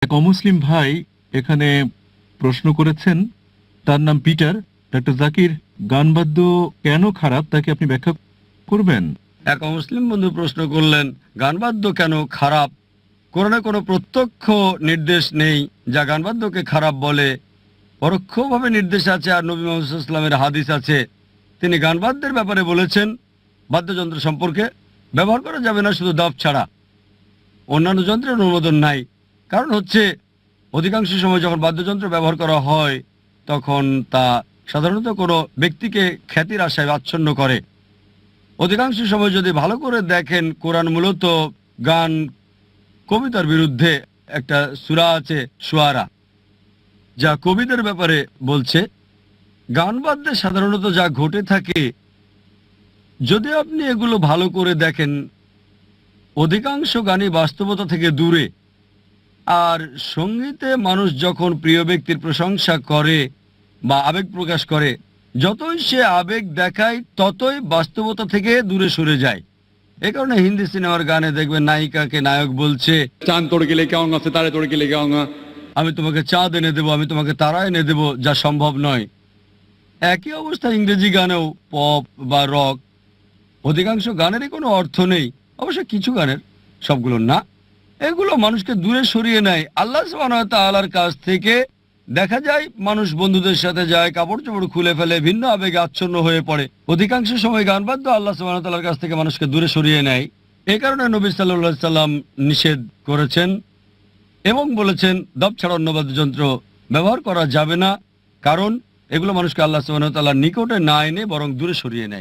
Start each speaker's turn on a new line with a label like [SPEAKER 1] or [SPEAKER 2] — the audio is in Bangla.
[SPEAKER 1] এক অমুসলিম ভাই এখানে প্রশ্ন করেছেন, তার নাম পিটার। ডক্টর জাকির, গান বাদ্য কেন খারাপ তাকে আপনি ব্যাখ্যা করবেন?
[SPEAKER 2] এক মুসলিম বন্ধু প্রশ্ন করলেন, গানবাদ্য কেন খারাপ? কোরআনে কোনো প্রত্যক্ষ নির্দেশ নেই যা গানবাদ্যকে খারাপ বলে। পরোক্ষভাবে নির্দেশ আছে, আর নবী মুহাম্মদ সাল্লাল্লাহু আলাইহি ওয়াসাল্লামের হাদিস আছে। তিনি গানবাদ্যের ব্যাপারে বলেছেন, বাদ্যযন্ত্র সম্পর্কে, ব্যবহার করা যাবে না শুধু দাফ ছাড়া, অন্যান্য যন্ত্রের অনুমোদন নাই। কারণ হচ্ছে, অধিকাংশ সময় যখন বাদ্যযন্ত্র ব্যবহার করা হয় তখন তা সাধারণত কোনো ব্যক্তিকে খ্যাতির আশায় আচ্ছন্ন করে। অধিকাংশ সময় যদি ভালো করে দেখেন, কোরআন মূলত গান কবিতার বিরুদ্ধে। একটা সূরা আছে শুআরা, যা কবিদের ব্যাপারে বলছে। গান বাদ্যে সাধারণত যা ঘটে থাকে, যদি আপনি এগুলো ভালো করে দেখেন, অধিকাংশ গানই বাস্তবতা থেকে দূরে। আর সঙ্গীতে মানুষ যখন প্রিয় ব্যক্তির প্রশংসা করে বা আবেগ প্রকাশ করে, যতই সে আবেগ দেখায় ততই বাস্তবতা থেকে দূরে সরে যায়। এ কারণে হিন্দি সিনেমার গানে দেখবেন নায়িকাকে নায়ক বলছে,
[SPEAKER 3] चांद तोड़ के लेके आऊंगा, सितारे तोड़ के लेके आऊंगा।
[SPEAKER 2] আমি তোমাকে চাঁদ এনে দেবো, আমি তোমাকে তারা এনে দেবো, যা সম্ভব নয়। একই অবস্থা ইংরেজি গানেও, পপ বা রক। অধিকাংশ গানেরই কোনো অর্থ নেই, অবশ্য কিছু গানের, সবগুলো না। এগুলো মানুষকে দূরে সরিয়ে নেয় আল্লাহ সুবহানাহু ওয়া তাআলার কাছ থেকে। দেখা যায় মানুষ বন্ধুদের সাথে যায়, কাপড় চোপড় খুলে ফেলে, ভিন্ন আবেগে আচ্ছন্ন হয়ে পড়ে। অধিকাংশ সময় গান বাদ্য আল্লাহ সুবহানাহু ওয়া তাআলার কাছ থেকে মানুষকে দূরে সরিয়ে নেয়। এ কারণে নবী সাল্লাল্লাহু আলাইহি সাল্লাম নিষেধ করেছেন এবং বলেছেন দব ছাড়া অন্য বাদ্যযন্ত্র ব্যবহার করা যাবে না, কারণ এগুলো মানুষকে আল্লাহ সুবহানাহু ওয়া তাআলার নিকটে না এনে বরং দূরে সরিয়ে নেয়।